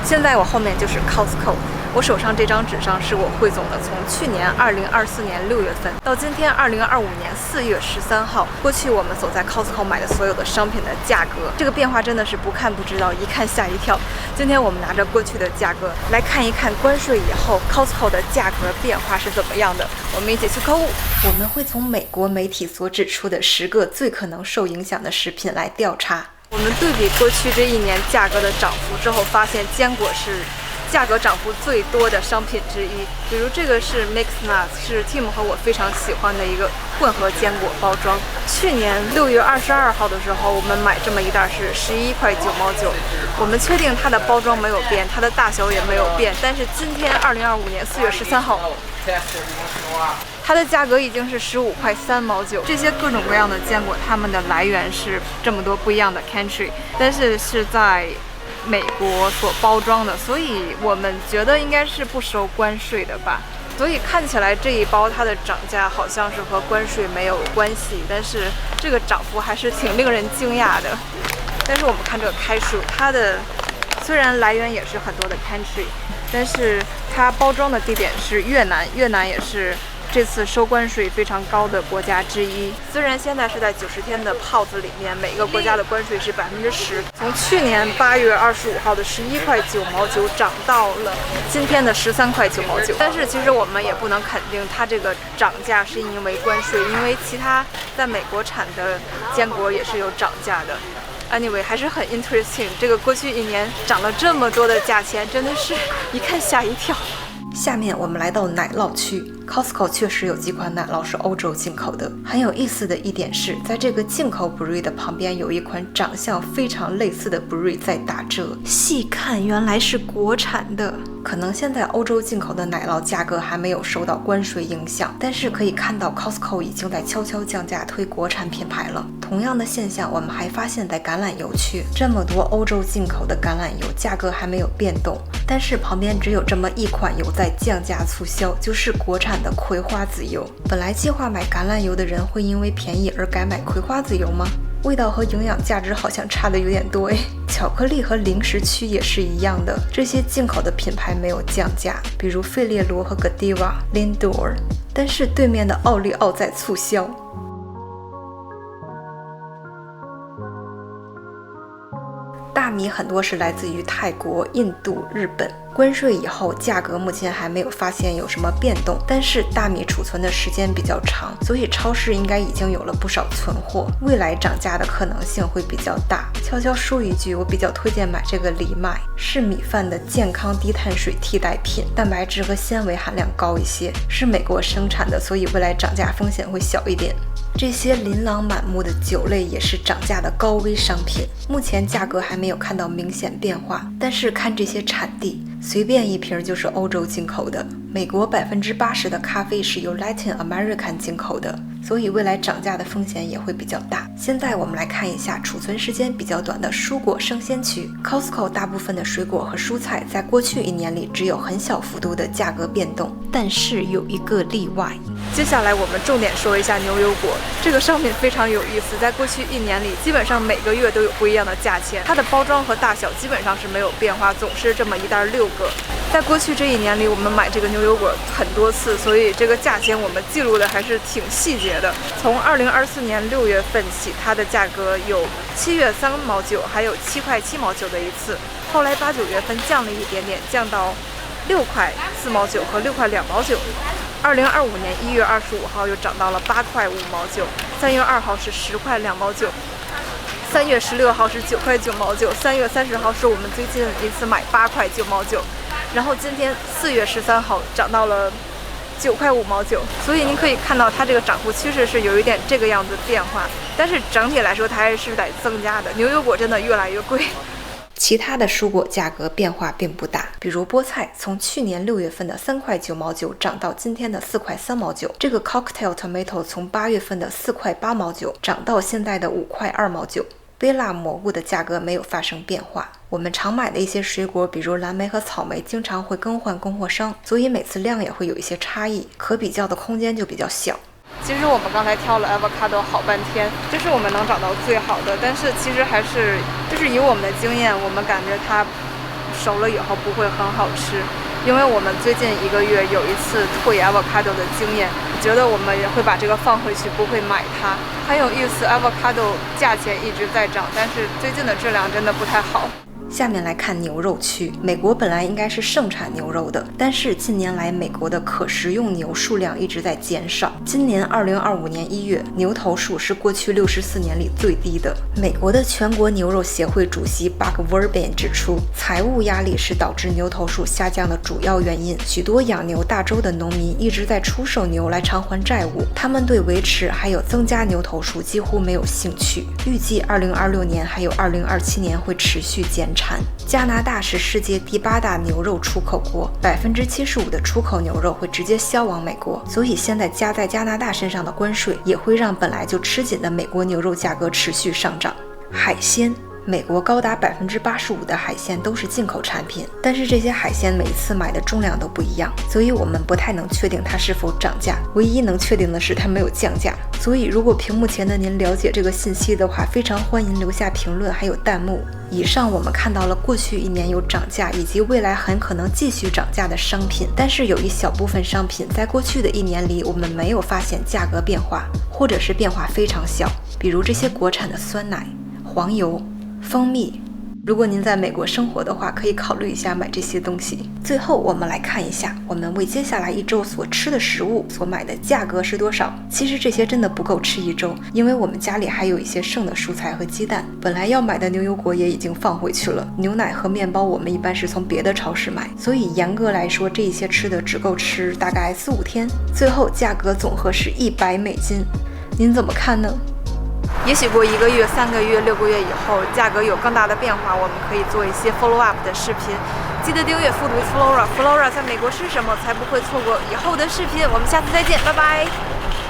现在我后面就是 Costco， 我手上这张纸上是我汇总的从去年2024年6月份到今天2025年4月13号，过去我们走在 Costco 买的所有的商品的价格，这个变化真的是不看不知道，一看吓一跳。今天我们拿着过去的价格来看一看关税以后 Costco 的价格变化是怎么样的，我们一起去购物。我们会从美国媒体所指出的10个最可能受影响的食品来调查。我们对比过去这1年价格的涨幅之后，发现坚果是价格涨幅最多的商品之一。比如这个是 Mix Nuts， 是 Tim 和我非常喜欢的一个混合坚果包装。去年6月22号的时候，我们买这么一袋是11块9毛9。我们确定它的包装没有变，它的大小也没有变，但是今天2025年4月13号。它的价格已经是15块3毛9。这些各种各样的坚果，它们的来源是这么多不一样的 country， 但是是在美国所包装的，所以我们觉得应该是不收关税的吧。所以看起来这一包它的涨价好像是和关税没有关系，但是这个涨幅还是挺令人惊讶的。但是我们看这个开数，它的虽然来源也是很多的 country， 但是它包装的地点是越南，越南也是这次收关税非常高的国家之一。虽然现在是在90天的 pause 里面，每个国家的关税是10%，从去年8月25号的11块9毛9涨到了今天的13块9毛9。但是其实我们也不能肯定它这个涨价是因为关税，因为其他在美国产的坚果也是有涨价的。Anyway， 还是很 interesting。这个过去1年涨了这么多的价钱，真的是一看吓一跳。下面我们来到奶酪区 ，Costco 确实有几款奶酪是欧洲进口的。很有意思的一点是，在这个进口 Brie 的旁边有一款长相非常类似的 Brie 在打折，细看原来是国产的。可能现在欧洲进口的奶酪价格还没有受到关税影响，但是可以看到 Costco 已经在悄悄降价推国产品牌了。同样的现象我们还发现在橄榄油区，这么多欧洲进口的橄榄油价格还没有变动，但是旁边只有这么一款油在降价促销，就是国产的葵花籽油。本来计划买橄榄油的人会因为便宜而改买葵花籽油吗？味道和营养价值好像差的有点多诶。巧克力和零食区也是一样的，这些进口的品牌没有降价，比如费列罗和 Godiva、Lindor， 但是对面的奥利奥在促销。大米很多是来自于泰国、印度、日本。关税以后，价格目前还没有发现有什么变动，但是大米储存的时间比较长，所以超市应该已经有了不少存货，未来涨价的可能性会比较大。悄悄说一句，我比较推荐买这个藜麦，是米饭的健康低碳水替代品，蛋白质和纤维含量高一些，是美国生产的，所以未来涨价风险会小一点。这些琳琅满目的酒类也是涨价的高危商品，目前价格还没有看到明显变化，但是看这些产地，随便一瓶就是欧洲进口的，美国80%的咖啡是由 Latin American 进口的，所以未来涨价的风险也会比较大。现在我们来看一下储存时间比较短的蔬果生鲜区。 Costco 大部分的水果和蔬菜在过去1年里只有很小幅度的价格变动，但是有一个例外。接下来我们重点说一下牛油果，这个商品非常有意思，在过去1年里基本上每个月都有不一样的价钱，它的包装和大小基本上是没有变化，总是这么一袋6个。在过去这1年里，我们买这个牛油果很多次，所以这个价钱我们记录的还是挺细节的。从2024年6月份起，它的价格有7月3毛9，还有7块7毛9的一次，后来8、9月份降了一点点，降到6块4毛9和6块2毛9。2025年1月25号又涨到了8块5毛9，3月2号是10块2毛9。3月16号是9块9毛9，3月30号是我们最近一次买8块9毛9，然后今天4月13号涨到了9块5毛9，所以您可以看到它这个涨幅趋势是有一点这个样子变化，但是整体来说它还是在增加的。牛油果真的越来越贵。其他的蔬果价格变化并不大，比如菠菜从去年6月份的3块9毛9涨到今天的4块3毛9，这个 cocktail tomato 从8月份的4块8毛9涨到现在的5块2毛9。贝拉蘑菇的价格没有发生变化。我们常买的一些水果，比如蓝莓和草莓，经常会更换供货商，所以每次量也会有一些差异，可比较的空间就比较小。其实我们刚才挑了 avocado 好半天，这是我们能找到最好的，但是其实还是就是以我们的经验，我们感觉它熟了以后不会很好吃。因为我们最近1个月有一次退 avocado 的经验，觉得我们也会把这个放回去，不会买它。很有意思 ，avocado 价钱一直在涨，但是最近的质量真的不太好。下面来看牛肉区。美国本来应该是盛产牛肉的，但是近年来美国的可食用牛数量一直在减少。今年2025年1月，牛头数是过去64年里最低的。美国的全国牛肉协会主席 Buck Verban 指出，财务压力是导致牛头数下降的主要原因。许多养牛大州的农民一直在出售牛来偿还债务，他们对维持还有增加牛头数几乎没有兴趣。预计2026年还有2027年会持续减产。加拿大是世界第8大牛肉出口国，75%的出口牛肉会直接销往美国，所以现在加在加拿大身上的关税也会让本来就吃紧的美国牛肉价格持续上涨。海鲜，美国高达85%的海鲜都是进口产品，但是这些海鲜每次买的重量都不一样，所以我们不太能确定它是否涨价。唯一能确定的是它没有降价。所以如果屏幕前的您了解这个信息的话，非常欢迎留下评论还有弹幕。以上我们看到了过去1年有涨价以及未来很可能继续涨价的商品，但是有一小部分商品在过去的1年里我们没有发现价格变化，或者是变化非常小，比如这些国产的酸奶、黄油、蜂蜜。如果您在美国生活的话，可以考虑一下买这些东西。最后我们来看一下我们为接下来1周所吃的食物所买的价格是多少。其实这些真的不够吃1周，因为我们家里还有一些剩的蔬菜和鸡蛋，本来要买的牛油果也已经放回去了，牛奶和面包我们一般是从别的超市买，所以严格来说这一些吃的只够吃大概4、5天。最后价格总和是$100，您怎么看呢？也许过1个月、3个月、6个月以后，价格有更大的变化，我们可以做一些 follow up 的视频。记得订阅 Food with Flora， Flora 在美国吃什么，才不会错过以后的视频。我们下次再见，拜拜。